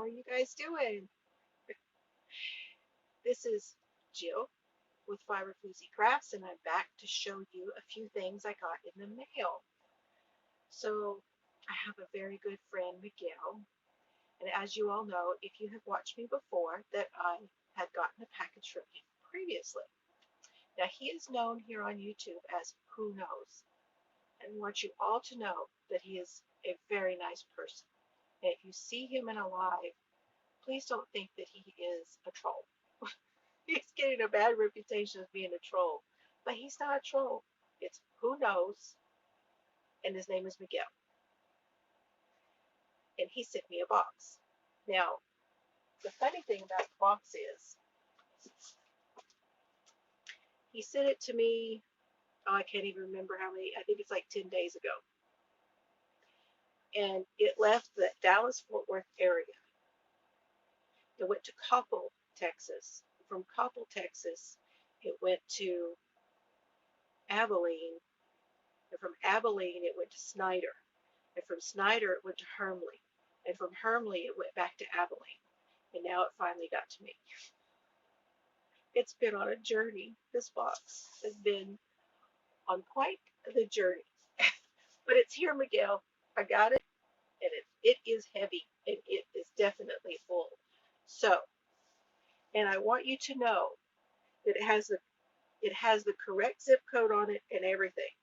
How are you guys doing? This is Jill with Floozie Crafts, and I'm back to show you a few things I got in the mail. So, I have a very good friend, Miguel, and as you all know, if you have watched me before, that I had gotten a package from him previously. Now, he is known here on YouTube as Who Knows, and I want you all to know that he is a very nice person. And if you see him in a live, please don't think that he is a troll. He's getting a bad reputation of being a troll, but he's not a troll. It's Who Knows, and his name is Miguel, and he sent me a box. Now, the funny thing about the box is he sent it to me. Oh, I can't even remember how many. I think it's like 10 days ago, and it left the Dallas Fort Worth area. It went to Coppell, Texas. From Coppell, Texas, it went to Abilene, and from Abilene it went to Snyder. And from Snyder, it went to Hermley. And from Hermley, it went back to Abilene. And now it finally got to me. It's been on a journey. This box has been on quite the journey. But it's here, Miguel. I got it, and it is heavy, and it is definitely full. So, and I want you to know that it has the correct zip code on it and everything.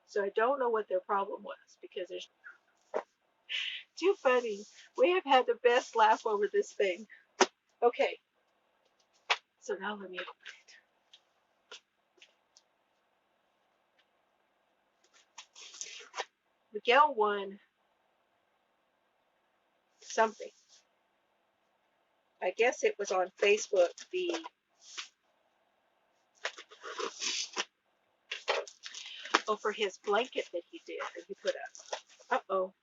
So I don't know what their problem was because there's too funny. We have had the best laugh over this thing. Okay, so now let me open it. Miguel won something. I guess it was on Facebook. For his blanket that he did that he put up. Uh-oh.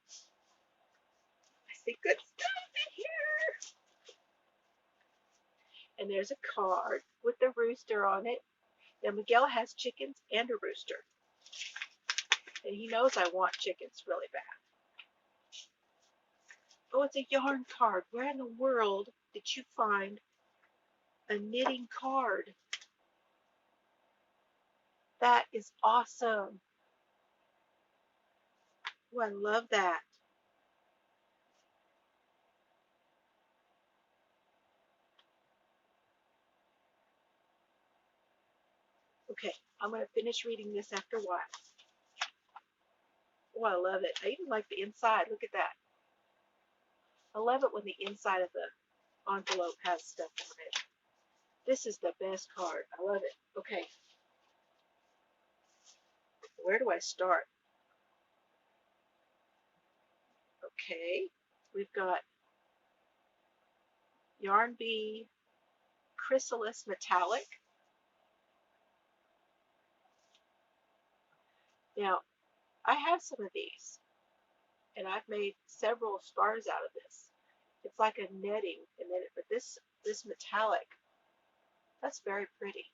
I see good stuff in here. And there's a card with the rooster on it. Now Miguel has chickens and a rooster. And he knows I want chickens really bad. Oh, it's a yarn card. Where in the world did you find a knitting card? That is awesome. Oh, I love that. Okay, I'm going to finish reading this after a while. Oh, I love it. I even like the inside. Look at that. I love it when the inside of the envelope has stuff on it. This is the best card. I love it. Okay, where do I start? Okay, we've got Yarn Bee Chrysalis Metallic. Now, I have some of these, and I've made several stars out of this. It's like a netting, and then but this metallic, that's very pretty.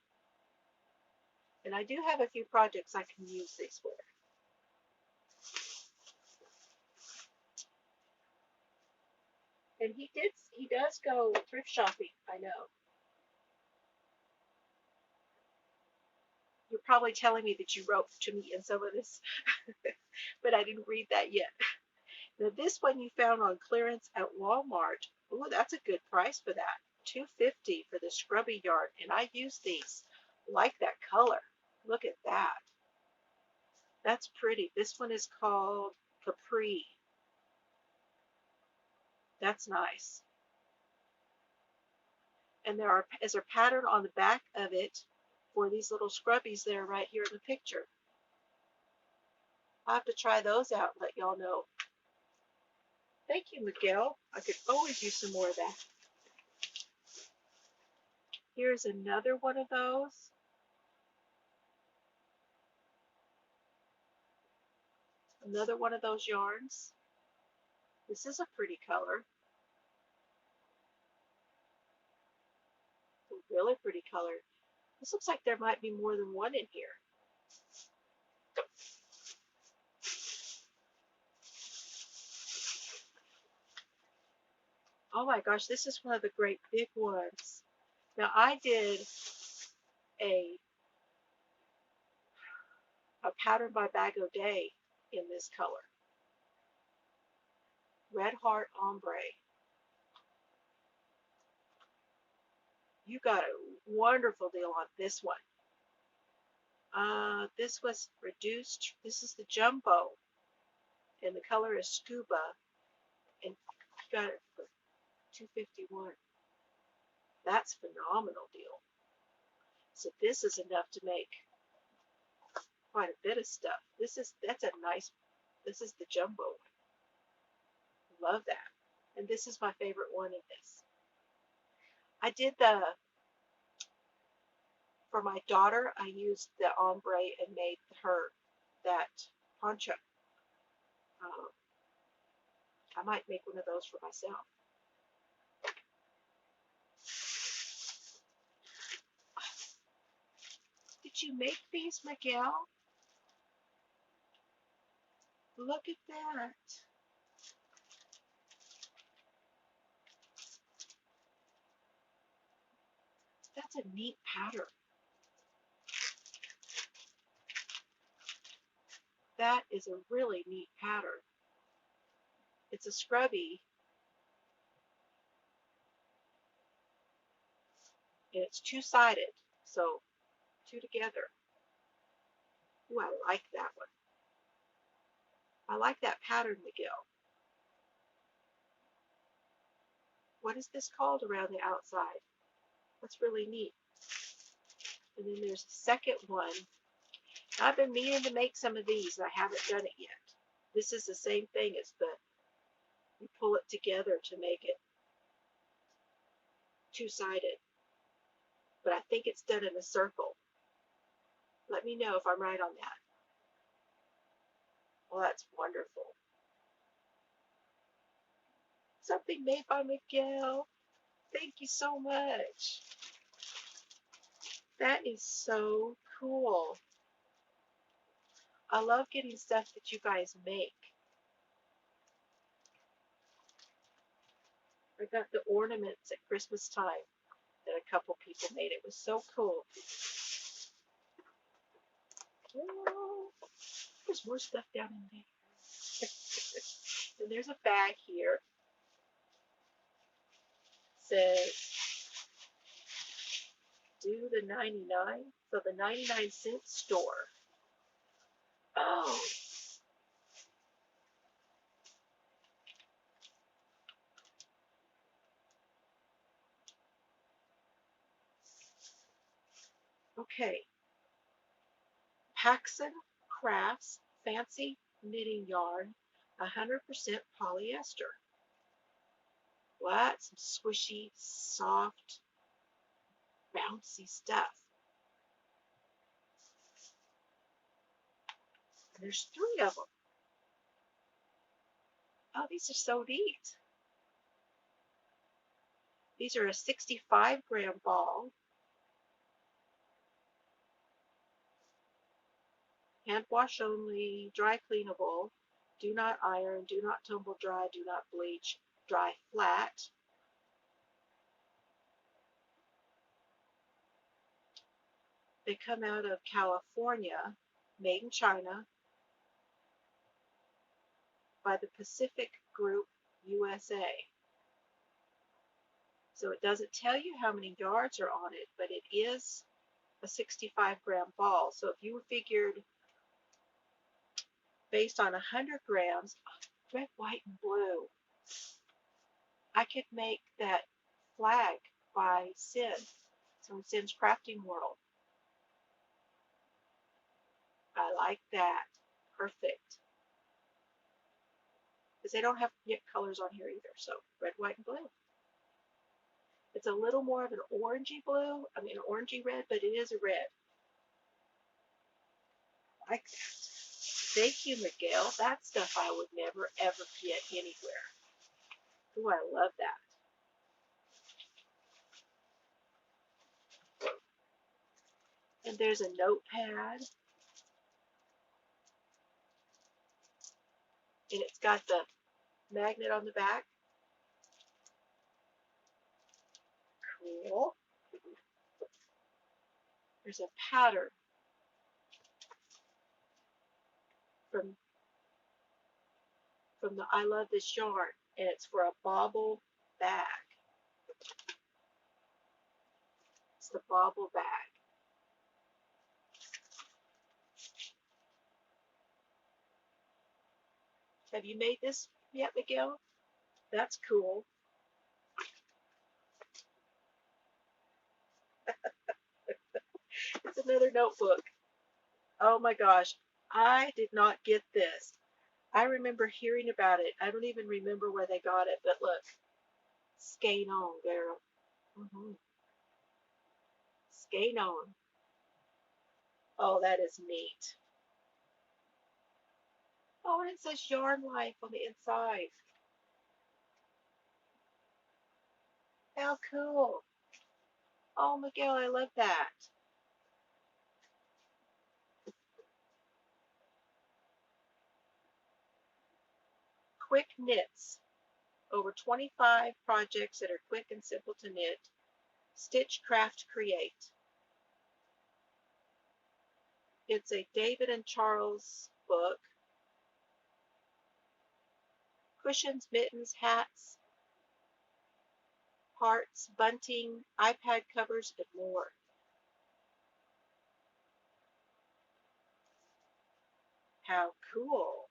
And I do have a few projects I can use these for. And he does go thrift shopping, I know. You're probably telling me that you wrote to me in some of this, but I didn't read that yet. Now this one you found on clearance at Walmart. Ooh, that's a good price for that. $2.50 for the scrubby yarn, and I use these. Like that color. Look at that. That's pretty. This one is called Capri. That's nice. And is a pattern on the back of it for these little scrubbies that are right here in the picture. I'll have to try those out and let y'all know. Thank you, Miguel. I could always use some more of that. Here's another one of those. Another one of those yarns. This is a pretty color. It's a really pretty color. This looks like there might be more than one in here. Oh my gosh, this is one of the great big ones. Now I did a, a pattern by Bag O' Day in this color. Red Heart Ombre. You got a wonderful deal on this one. This was reduced. This is the jumbo, and the color is Scuba, and you got it for $2.51. That's a phenomenal deal. So this is enough to make quite a bit of stuff. That's a nice. This is the jumbo one. Love that. And this is my favorite one in this. I did for my daughter, I used the ombre and made her that poncho. Um, I might make one of those for myself. Did you make these, Miguel? Look at that. That's a neat pattern. That is a really neat pattern. It's a scrubby, and it's two-sided, so two together. Ooh, I like that one. I like that pattern, Miguel. What is this called around the outside? That's really neat. And then there's a second one. I've been meaning to make some of these, and I haven't done it yet. This is the same thing as you pull it together to make it two-sided. But I think it's done in a circle. Let me know if I'm right on that. Well, that's wonderful. Something made by Miguel. Thank you so much. That is so cool. I love getting stuff that you guys make. I got the ornaments at Christmas time that a couple people made. It was so cool. Oh, there's more stuff down in there. And there's a bag here. It says, do the 99. So the 99-cent store. Oh. Okay. Paxson Crafts Fancy Knitting Yarn, 100% polyester. What? Some squishy, soft, bouncy stuff. And there's 3 of them. Oh, these are so neat. These are a 65-gram ball. Hand wash only, dry cleanable. Do not iron, do not tumble dry, do not bleach, dry flat. They come out of California, made in China by the Pacific Group USA. So it doesn't tell you how many yards are on it, but it is a 65-gram ball. So if you figured based on 100 grams, red, white, and blue, I could make that flag by Sin from Sin's Crafting World. I like that. Perfect. Because they don't have yet colors on here either. So red, white, and blue. It's a little more of an orangey blue. I mean, an orangey red, but it is a red. I like that. Thank you, Miguel. That stuff I would never, ever get anywhere. Ooh, I love that. And there's a notepad. And it's got the magnet on the back. cool. There's a pattern from the I Love This Yarn, and it's for a bobble bag. It's the bobble bag. Have you made this yet, Miguel? That's cool. It's another notebook. Oh my gosh, I did not get this. I remember hearing about it. I don't even remember where they got it, but look, Skein on, girl. Skein on. Oh, that is neat. Oh, and it says Yarn Life on the inside. How cool. Oh, Miguel, I love that. Quick knits. Over 25 projects that are quick and simple to knit. Stitch, craft, create. It's a David and Charles book. Cushions, mittens, hats, hearts, bunting, iPad covers, and more. How cool.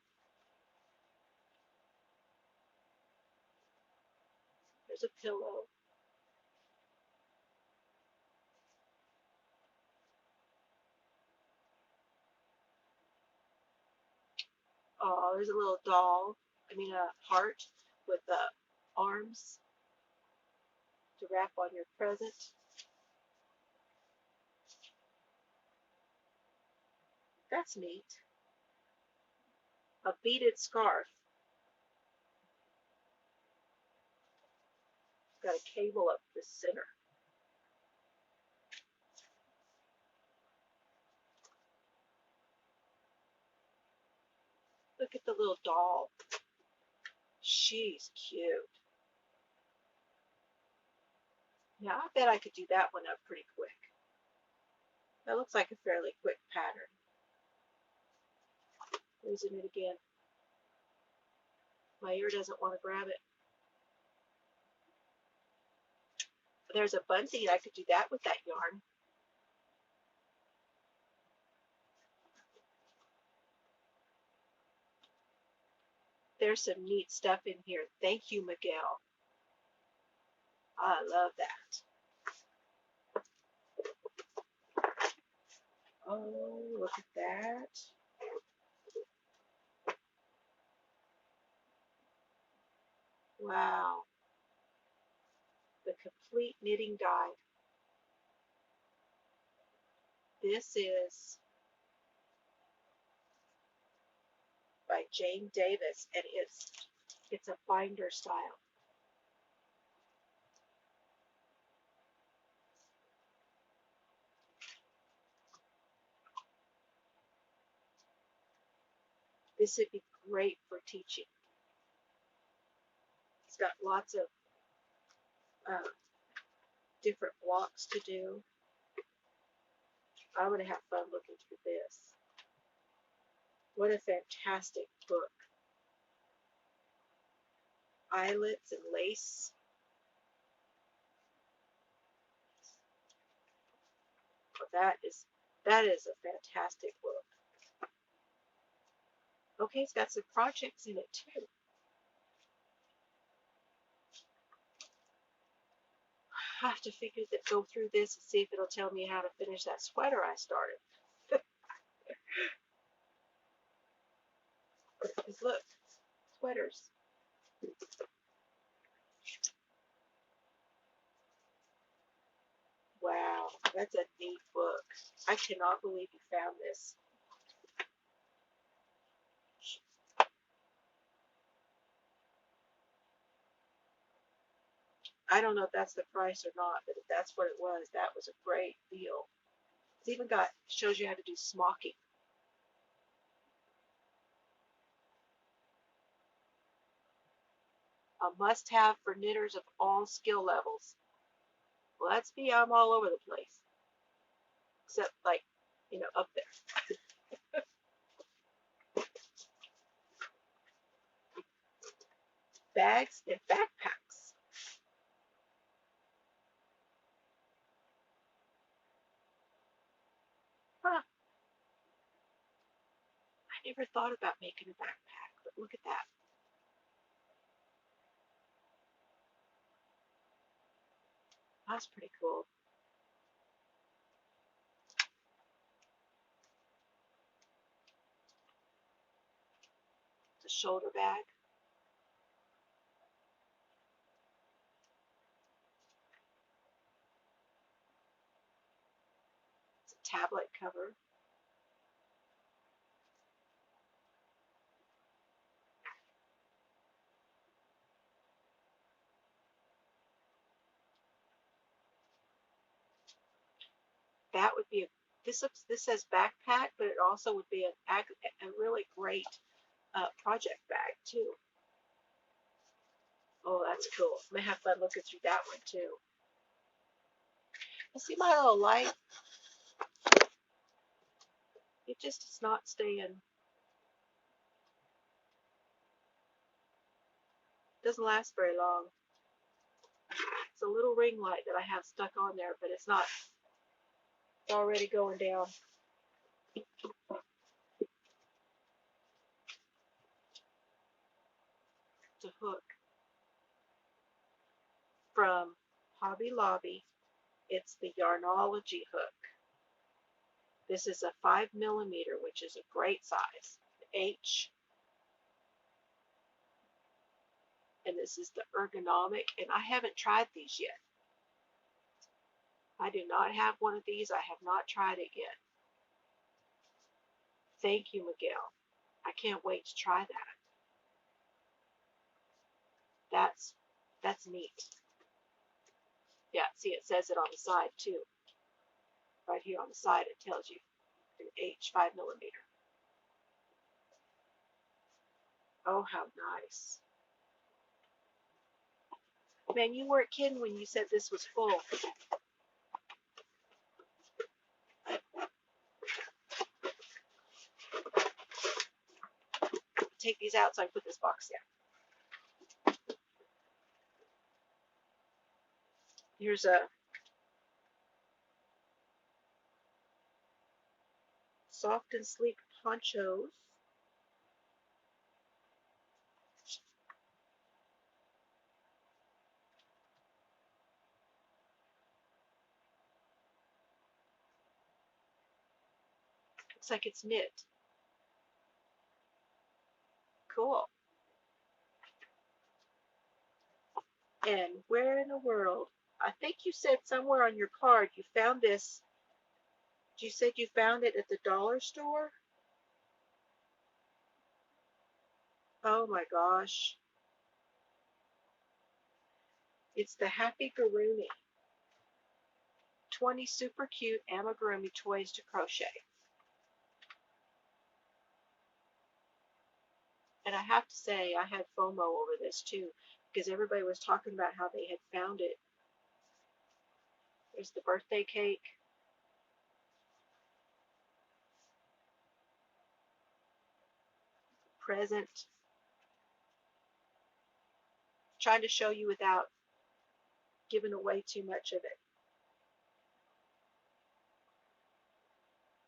There's a pillow. Oh, there's a little doll. I mean, a heart with arms to wrap on your present. That's neat. A beaded scarf. Got a cable up the center. Look at the little doll. She's cute. Now, I bet I could do that one up pretty quick. That looks like a fairly quick pattern. Losing it again. My ear doesn't want to grab it. There's a bunting. I could do that with that yarn. There's some neat stuff in here. Thank you, Miguel. I love that. Oh, look at that. Wow. The complete knitting guide. This is by Jane Davis, and it's a binder style. This would be great for teaching. It's got lots of different blocks to do. I'm going to have fun looking through this. What a fantastic book. Eyelets and lace. Well, that is a fantastic book. Okay, it's got some projects in it too. I have to go through this and see if it'll tell me how to finish that sweater I started. Because look, sweaters. Wow, that's a neat book. I cannot believe you found this. I don't know if that's the price or not, but if that's what it was, that was a great deal. It's even shows you how to do smocking. A must-have for knitters of all skill levels. Well, that's me. I'm all over the place, except like, up there. Bags and backpacks. Huh. I never thought about making a backpack, but look at that. That's pretty cool. It's a shoulder bag. It's a tablet cover. That would be this says backpack, but it also would be a really great project bag too. Oh, that's cool. I'm gonna have fun looking through that one too. You see my little light? It just is not staying. Doesn't last very long. It's a little ring light that I have stuck on there, but it's not. It's already going down. It's a hook from Hobby Lobby. It's the Yarnology hook. This is a 5mm, which is a great size. H. And this is the ergonomic. And I haven't tried these yet. I do not have one of these. I have not tried it yet. Thank you, Miguel. I can't wait to try that. That's neat. Yeah, see, it says it on the side too. Right here on the side, it tells you an H 5mm. Oh, how nice. Man, you weren't kidding when you said this was full. Take these out so I can put this box down. Here's a soft and sleek ponchos. Looks like it's knit. Cool. And where in the world? I think you said somewhere on your card you found this. You said you found it at the dollar store? Oh my gosh. It's the Happy Garumi. 20 super cute amigurumi toys to crochet. And I have to say, I had FOMO over this too, because everybody was talking about how they had found it. There's the birthday cake. Present. Trying to show you without giving away too much of it.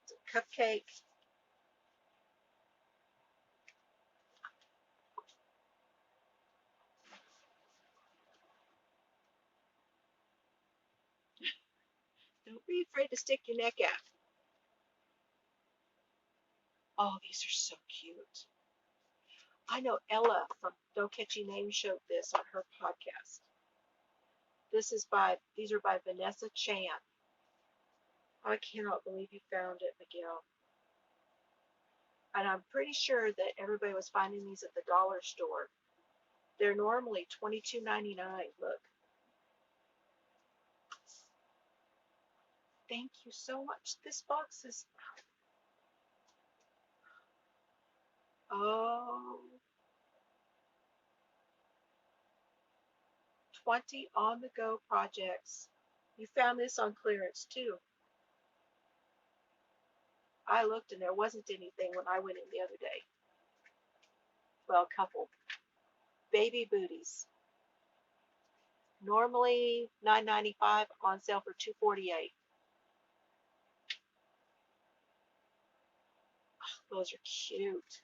It's a cupcake. Don't be afraid to stick your neck out. Oh, these are so cute. I know Ella from Don't Catchy Name showed this on her podcast. These are by Vanessa Chan. I cannot believe you found it, Miguel. And I'm pretty sure that everybody was finding these at the dollar store. They're normally $22.99. Look. Thank you so much. This box is, oh, 20 on-the-go projects. You found this on clearance too. I looked and there wasn't anything when I went in the other day. Well, a couple. Baby booties. Normally $9.95, on sale for $2.48. Those are cute.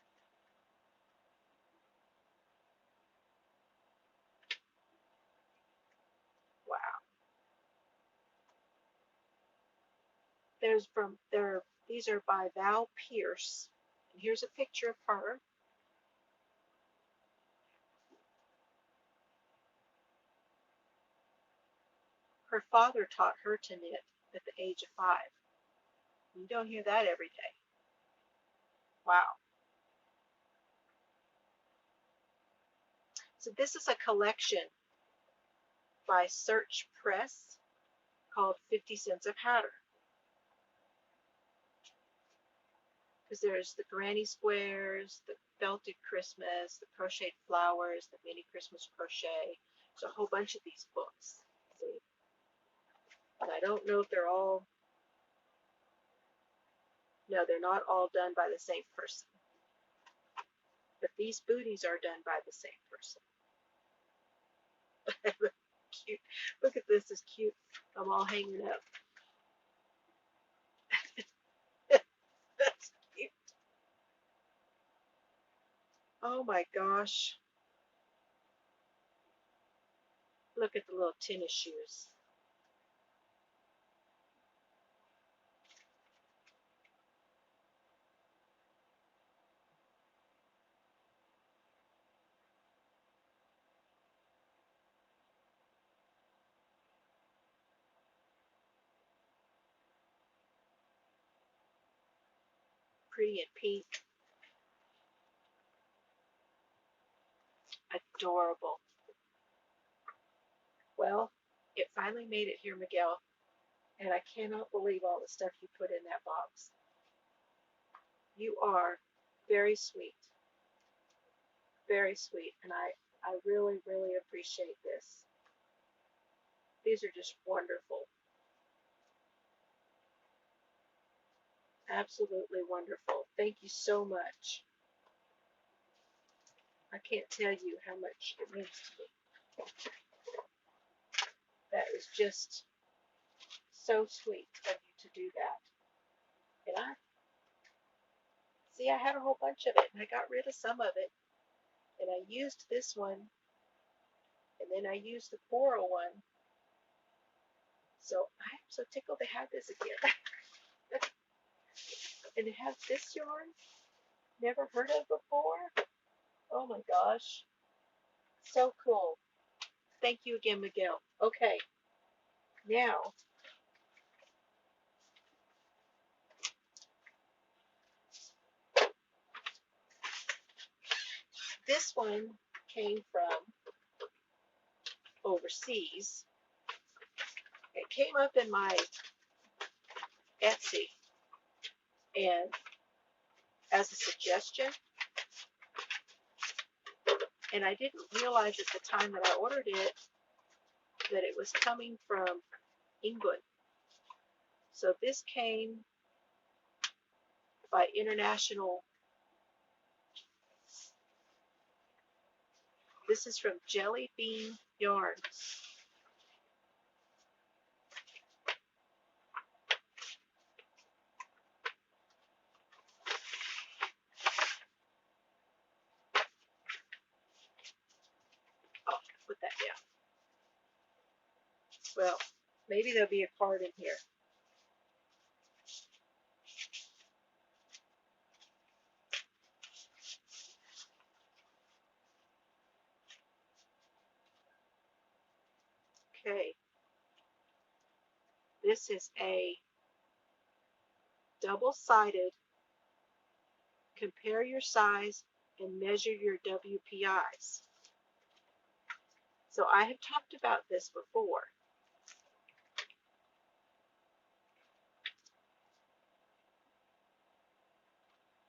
Wow. These are by Val Pierce. And here's a picture of her. Her father taught her to knit at the age of 5. You don't hear that every day. Wow. So this is a collection by Search Press called 50 Cents a Pattern. Because there's the granny squares, the felted Christmas, the crocheted flowers, the mini Christmas crochet. There's a whole bunch of these books. See? And I don't know if they're all, no, they're not all done by the same person. But these booties are done by the same person. Cute. Look at this, it's cute. I'm all hanging up. That's cute. Oh my gosh. Look at the little tennis shoes. Pretty and pink. Adorable. Well, it finally made it here, Miguel, and I cannot believe all the stuff you put in that box. You are very sweet. Very sweet, and I really, really appreciate this. These are just wonderful. Absolutely wonderful. Thank you so much. I can't tell you how much it means to me. That is just so sweet of you to do that. And I had a whole bunch of it, and I got rid of some of it. And I used this one, and then I used the coral one. So I'm so tickled to have this again. And it has this yarn, never heard of before. Oh my gosh. So cool. Thank you again, Miguel. Okay, now this one came from overseas. It came up in my Etsy, and as a suggestion, and I didn't realize at the time that I ordered it that it was coming from England. So this came by International. This is from Jelly Bean Yarns. Oh, put that down. Well, maybe there'll be a card in here. Okay. This is a double-sided compare your size and measure your WPIs. So I have talked about this before.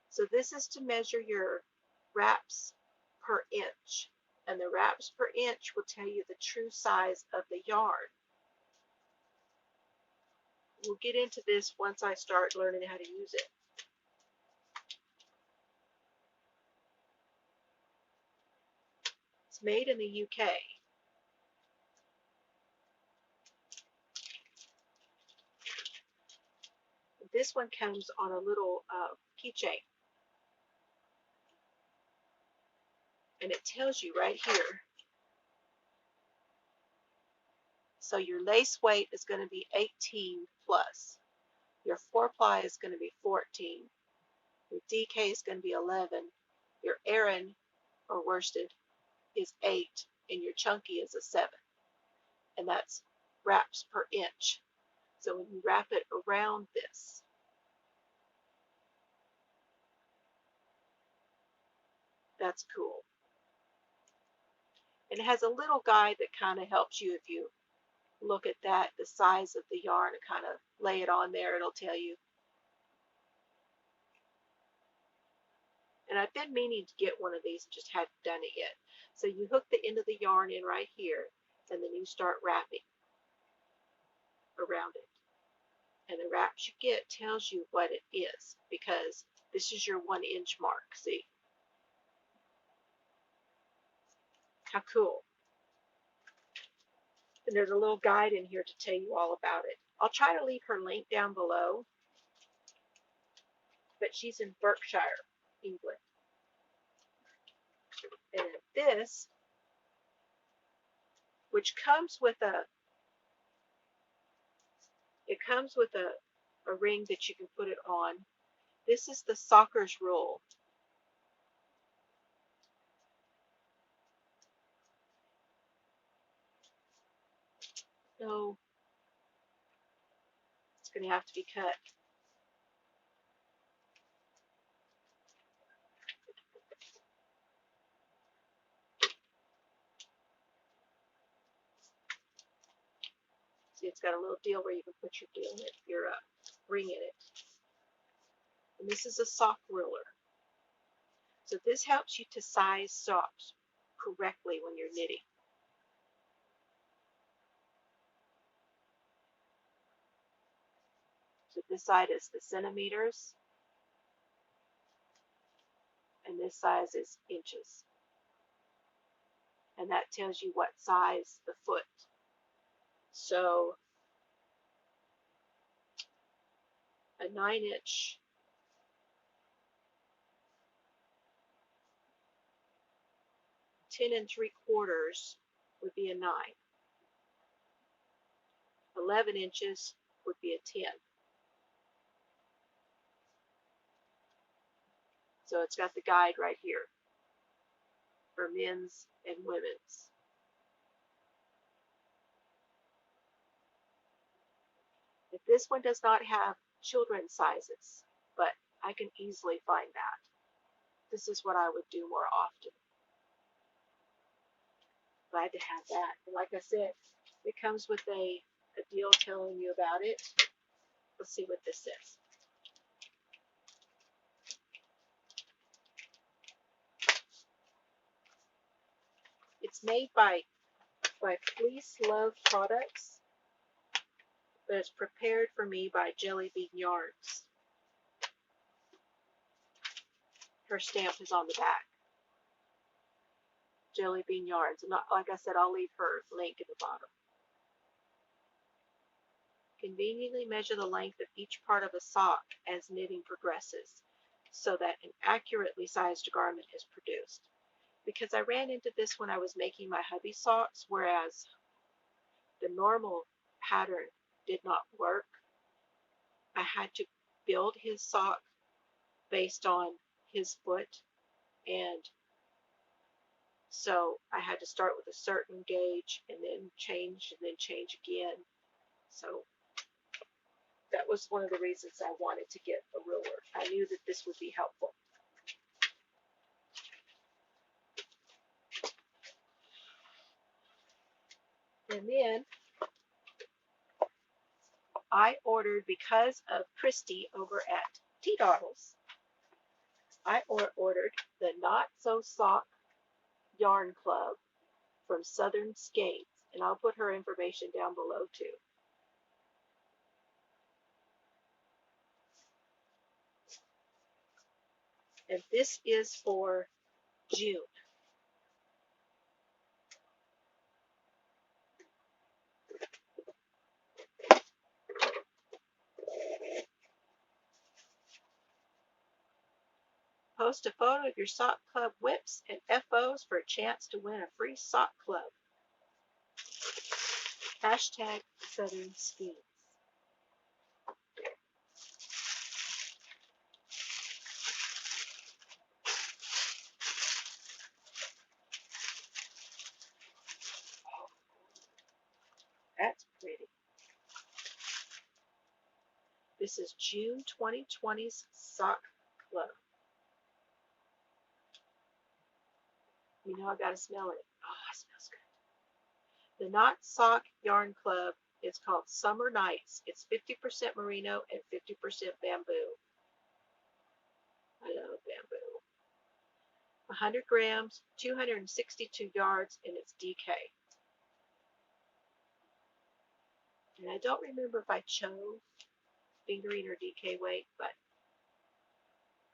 So this is to measure your wraps per inch. And the wraps per inch will tell you the true size of the yarn. We'll get into this once I start learning how to use it. It's made in the UK. This one comes on a little keychain. And it tells you right here. So your lace weight is going to be 18 plus. Your 4-ply is going to be 14. Your DK is going to be 11. Your Aran or worsted is 8. And your chunky is a 7. And that's wraps per inch. So when you wrap it around this, that's cool. And it has a little guide that kind of helps you if you look at that, the size of the yarn, and kind of lay it on there. It'll tell you. And I've been meaning to get one of these and just hadn't done it yet. So you hook the end of the yarn in right here, and then you start wrapping around it. And the wraps you get tells you what it is, because this is your 1-inch mark. See? How cool. And there's a little guide in here to tell you all about it. I'll try to leave her link down below, but she's in Berkshire, England. And this, which comes with a ring that you can put it on. This is the soccer's rule. So it's going to have to be cut. See, it's got a little deal where you can put your ring in it. And this is a sock ruler. So this helps you to size socks correctly when you're knitting. So this side is the centimeters, and this size is inches. And that tells you what size the foot. So a 9-inch (10 3/4) would be a 9. 11 inches would be a 10. So it's got the guide right here for men's and women's. If this one does not have children's sizes, but I can easily find that. This is what I would do more often. Glad to have that. And like I said, it comes with a deal telling you about it. Let's see what this says. It's made by Fleece Love Products, but it's prepared for me by Jelly Bean Yarns. Her stamp is on the back. Jelly Bean Yarns. And like I said, I'll leave her link at the bottom. Conveniently measure the length of each part of a sock as knitting progresses, so that an accurately sized garment is produced. Because I ran into this when I was making my hubby socks, whereas the normal pattern did not work. I had to build his sock based on his foot, and so I had to start with a certain gauge and then change again. So that was one of the reasons I wanted to get a ruler. I knew that this would be helpful. And then I ordered, because of Christy over at T-Doddles, I ordered the Not So Sock Yarn Club from Southern Skeins. And I'll put her information down below too. And this is for June. Post a photo of your sock club whips and FOs for a chance to win a free sock club. Hashtag Southern Skeins. That's pretty. This is June 2020's Sock Club. You know I gotta smell it. Oh, it smells good. The Knox Sock Yarn Club is called Summer Nights. It's 50% merino and 50% bamboo. I love bamboo. 100 grams, 262 yards, and it's DK. And I don't remember if I chose fingering or DK weight, but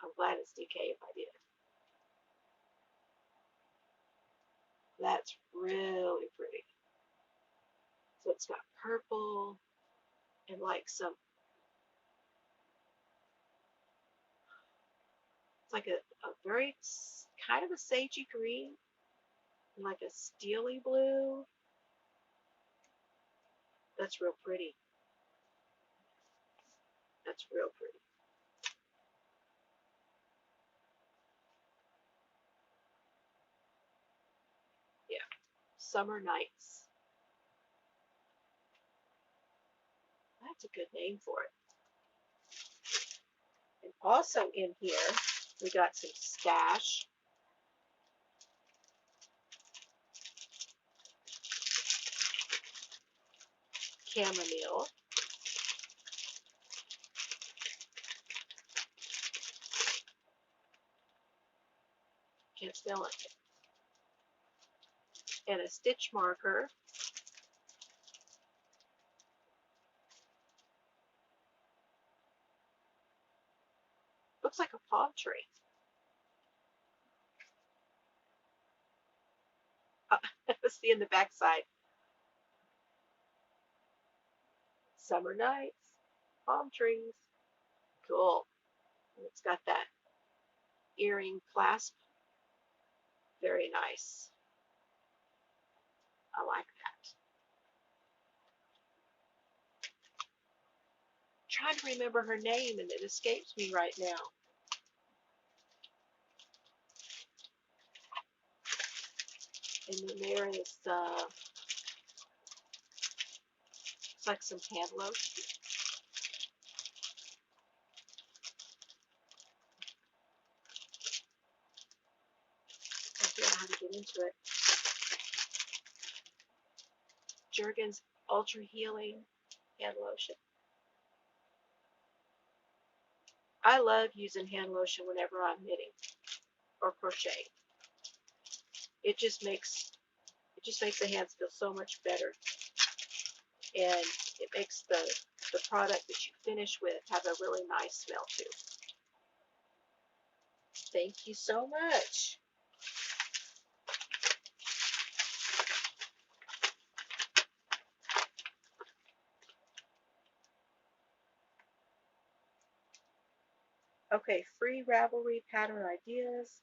I'm glad it's DK if I did. That's really pretty. So it's got purple and like some, it's like a very kind of a sagey green and like a steely blue. That's real pretty. That's real pretty. Yeah. Summer Nights. That's a good name for it. And also in here, we got some stash. Chamomile. Can't smell it. And a stitch marker. Looks like a palm tree. Let's see in the back side. Summer nights, palm trees. Cool. And it's got that earring clasp. Very nice. I like that. I'm trying to remember her name and it escapes me right now. And then there is it's like some hand lotion. I don't know how to get into it. Jergens Ultra Healing Hand Lotion. I love using hand lotion whenever I'm knitting or crocheting. It just makes the hands feel so much better, and it makes the product that you finish with have a really nice smell too. Thank you so much. Okay, free Ravelry pattern ideas.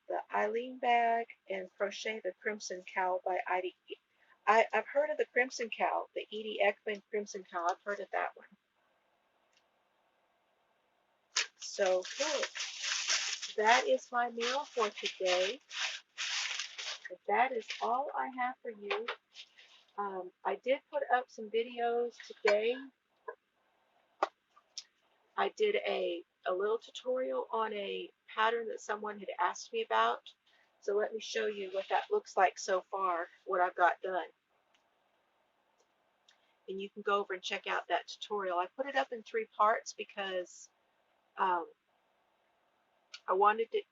The Eileen bag and crochet the Crimson Cow by Edie. I've heard of the Crimson Cow, the Edie Ekman Crimson Cow. I've heard of that one. So cool. That is my meal for today. That is all I have for you. I did put up some videos today. I did a little tutorial on a pattern that someone had asked me about. So let me show you what that looks like so far, what I've got done. And you can go over and check out that tutorial. I put it up in 3 parts because I wanted it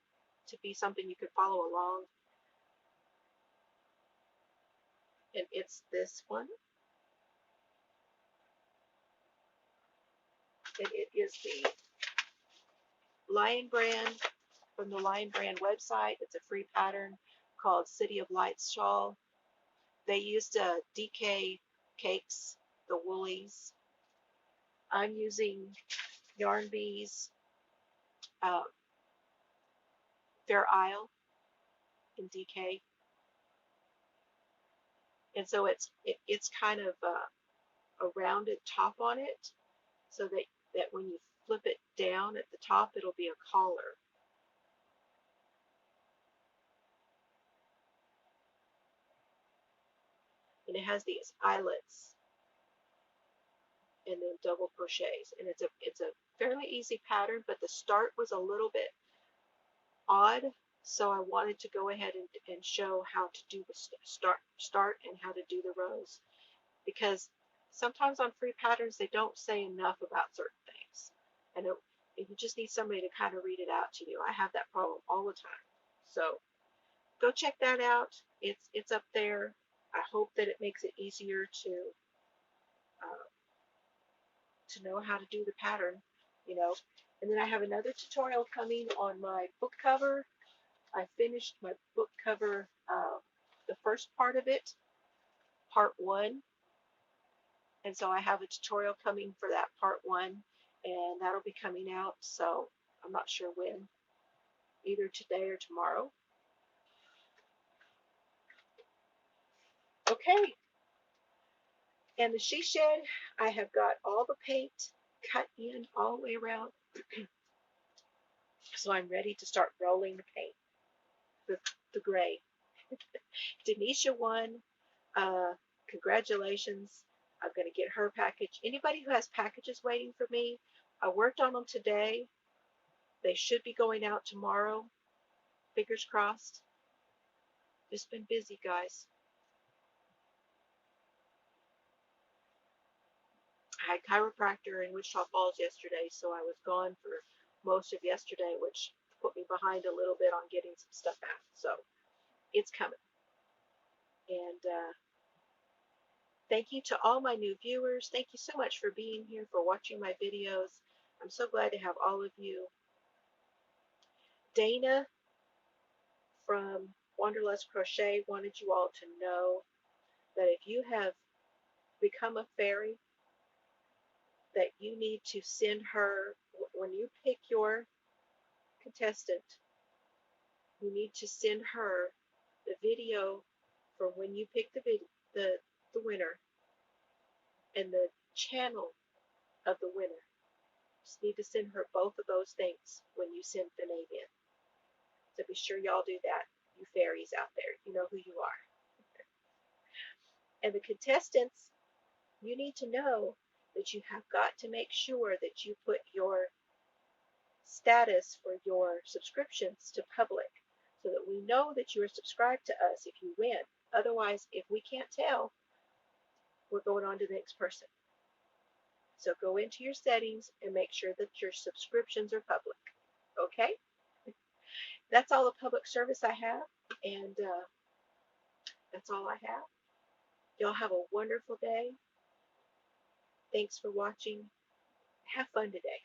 to be something you could follow along. And it's this one. And it is the Lion Brand, from the Lion Brand website. It's a free pattern called City of Lights shawl. They used DK cakes, the woolies. I'm using Yarn Bees uh, Fair Isle in DK, and so it's kind of a rounded top on it, so that when you flip it down at the top, it'll be a collar. And it has these eyelets and then double crochets, and it's a fairly easy pattern, but the start was a little bit odd, so I wanted to go ahead and show how to do the start and how to do the rows, because sometimes on free patterns they don't say enough about certain things, and you just need somebody to kind of read it out to you. I have that problem all the time. So go check that out. It's up there. I hope that it makes it easier uh, to know how to do the pattern, you know. And then I have another tutorial coming on my book cover. I finished my book cover, the first part of it, part one, and so I have a tutorial coming for that part one, and that'll be coming out. So I'm not sure when, either today or tomorrow. Okay, and the she shed, I have got all the paint cut in all the way around, so I'm ready to start rolling the paint, the gray. Denisha won. Congratulations. I'm going to get her package. Anybody who has packages waiting for me, I worked on them today. They should be going out tomorrow. Fingers crossed. Just been busy, guys. I had chiropractor in Wichita Falls yesterday, so I was gone for most of yesterday, which put me behind a little bit on getting some stuff out. So it's coming. And thank you to all my new viewers. Thank you so much for being here, for watching my videos. I'm so glad to have all of you. Dana from Wanderlust Crochet wanted you all to know that if you have become a fairy, that you need to send her, when you pick your contestant, you need to send her the video from when you pick the winner and the channel of the winner. Just need to send her both of those things when you send the name in. So be sure y'all do that, you fairies out there. You know who you are. And the contestants, you need to know that you have got to make sure that you put your status for your subscriptions to public so that we know that you are subscribed to us if you win. Otherwise, if we can't tell, we're going on to the next person. So go into your settings and make sure that your subscriptions are public. Okay? That's all the public service I have, and that's all I have. Y'all have a wonderful day. Thanks for watching. Have fun today.